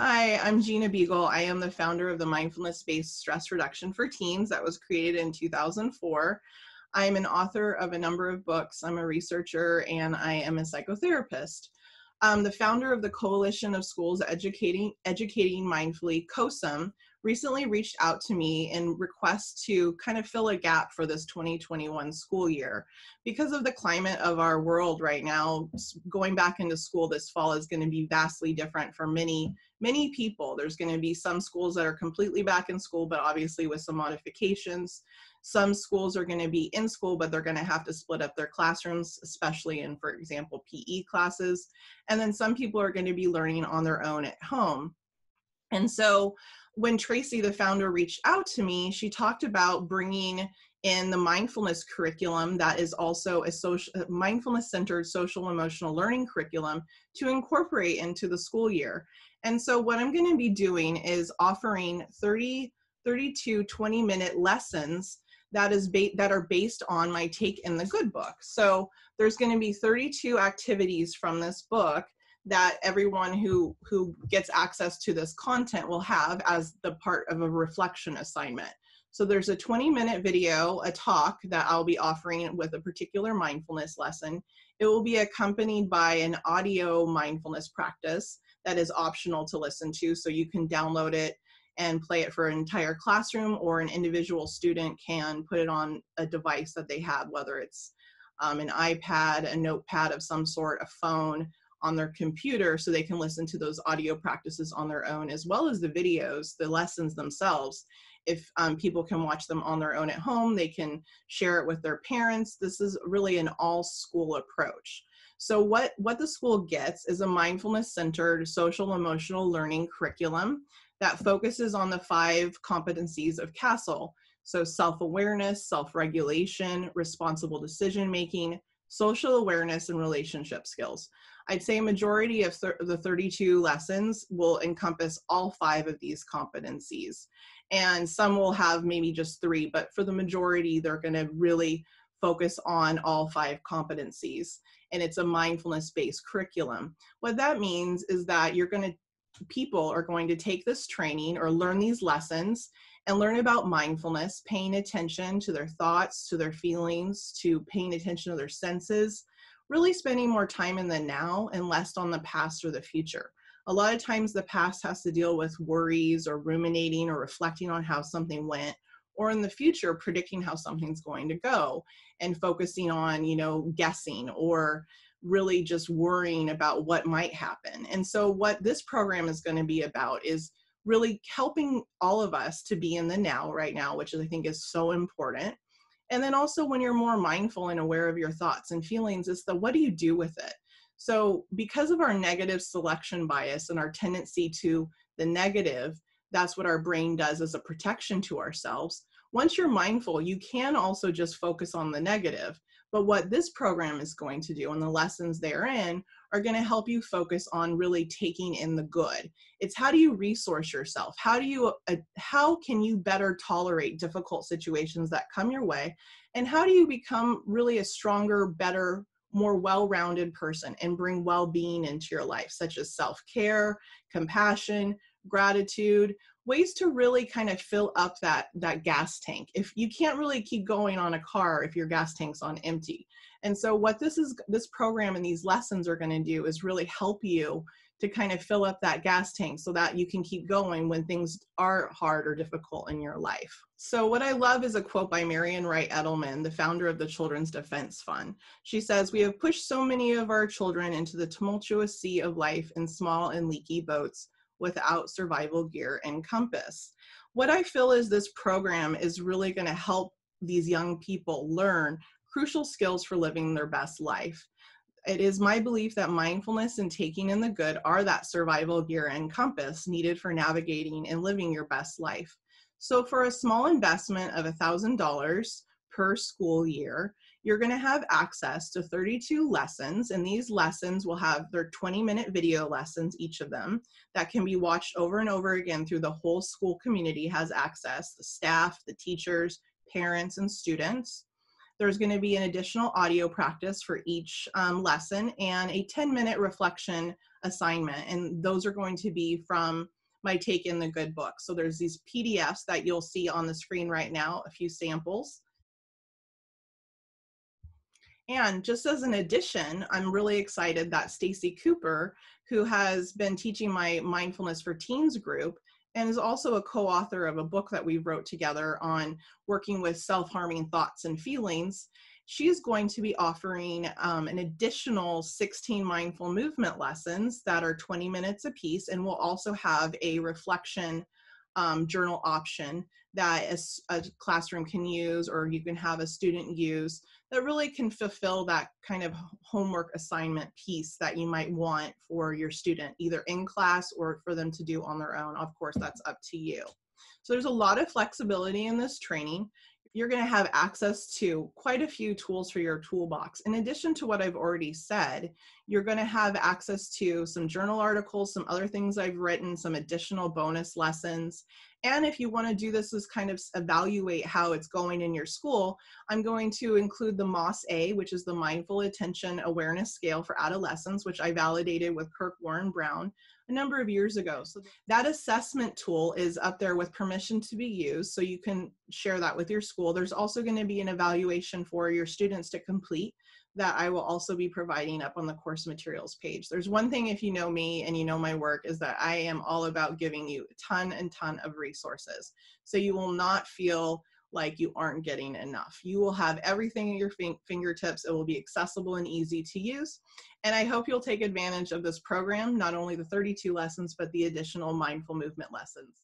Hi, I'm Gina Beagle. I am the founder of the Mindfulness-Based Stress Reduction for Teens that was created in 2004. I'm an author of a number of books. I'm a researcher and I am a psychotherapist. I'm the founder of the Coalition of Schools Educating Mindfully, COSM, recently reached out to me in request to kind of fill a gap for this 2021 school year. Because of the climate of our world right now, going back into school this fall is going to be vastly different for many people. There's going to be some schools that are completely back in school, but obviously with some modifications. Some schools are going to be in school, but they're going to have to split up their classrooms, especially in, for example, PE classes. And then some people are going to be learning on their own at home. And so when Tracy, the founder, reached out to me, she talked about bringing in the mindfulness curriculum that is also a mindfulness-centered social emotional learning curriculum to incorporate into the school year. And so what I'm going to be doing is offering 32 20-minute lessons that are based on my Take in the Good book. So there's going to be 32 activities from this book that everyone who gets access to this content will have as the part of a reflection assignment. So there's a 20-minute video, a talk that I'll be offering with a particular mindfulness lesson. It will be accompanied by an audio mindfulness practice that is optional to listen to, so you can download it and play it for an entire classroom, or an individual student can put it on a device that they have, whether it's an iPad, a notepad of some sort, a phone, on their computer, so they can listen to those audio practices on their own, as well as the videos, the lessons themselves. If people can watch them on their own at home, they can share it with their parents. This is really an all-school approach. So what the school gets is a mindfulness-centered social emotional learning curriculum that focuses on the 5 competencies of CASEL. So self-awareness, self-regulation, responsible decision-making, social awareness, and relationship skills. I'd say a majority of the 32 lessons will encompass all 5 of these competencies. And some will have maybe just 3, but for the majority, they're going to really focus on all 5 competencies. And it's a mindfulness-based curriculum. What that means is that people are going to take this training or learn these lessons and learn about mindfulness, paying attention to their thoughts, to their feelings, to paying attention to their senses, really spending more time in the now and less on the past or the future. A lot of times the past has to deal with worries or ruminating or reflecting on how something went, or in the future, predicting how something's going to go and focusing on, guessing or really just worrying about what might happen. And so what this program is going to be about is really helping all of us to be in the now right now, which I think is so important. And then also when you're more mindful and aware of your thoughts and feelings, is what do you do with it? So because of our negative selection bias and our tendency to the negative, that's what our brain does as a protection to ourselves. Once you're mindful, you can also just focus on the negative. But what this program is going to do and the lessons therein are going to help you focus on really taking in the good. It's how do you resource yourself? How can you better tolerate difficult situations that come your way? And how do you become really a stronger, better, more well-rounded person and bring well-being into your life, such as self-care, compassion, gratitude, ways to really kind of fill up that gas tank. If you can't really keep going on a car if your gas tank's on empty. And so what this program and these lessons are going to do is really help you to kind of fill up that gas tank so that you can keep going when things are hard or difficult in your life. So what I love is a quote by Marian Wright Edelman, the founder of the Children's Defense Fund. She says, "We have pushed so many of our children into the tumultuous sea of life in small and leaky boats without survival gear and compass." What I feel is this program is really going to help these young people learn crucial skills for living their best life. It is my belief that mindfulness and taking in the good are that survival gear and compass needed for navigating and living your best life. So for a small investment of $1,000 per school year, you're going to have access to 32 lessons, and these lessons will have their 20-minute video lessons, each of them, that can be watched over and over again through the whole school community has access, the staff, the teachers, parents, and students. There's going to be an additional audio practice for each lesson and a 10-minute reflection assignment. And those are going to be from my Take in the Good book. So there's these PDFs that you'll see on the screen right now, a few samples. And just as an addition, I'm really excited that Stacy Cooper, who has been teaching my Mindfulness for Teens group, and is also a co-author of a book that we wrote together on working with self-harming thoughts and feelings, she's going to be offering an additional 16 mindful movement lessons that are 20 minutes apiece, and we'll also have a reflection journal option that a classroom can use, or you can have a student use, that really can fulfill that kind of homework assignment piece that you might want for your student, either in class or for them to do on their own. Of course, that's up to you. So there's a lot of flexibility in this training. You're going to have access to quite a few tools for your toolbox. In addition to what I've already said, you're going to have access to some journal articles, some other things I've written, some additional bonus lessons. And if you want to do this as kind of evaluate how it's going in your school, I'm going to include the MOS-A, which is the Mindful Attention Awareness Scale for Adolescents, which I validated with Kirk Warren Brown a number of years ago. So that assessment tool is up there with permission to be used, so you can share that with your school. There's also going to be an evaluation for your students to complete that I will also be providing up on the course materials page. There's one thing, if you know me and you know my work, is that I am all about giving you a ton of resources. So you will not feel like you aren't getting enough. You will have everything at your fingertips. It will be accessible and easy to use. And I hope you'll take advantage of this program, not only the 32 lessons, but the additional mindful movement lessons.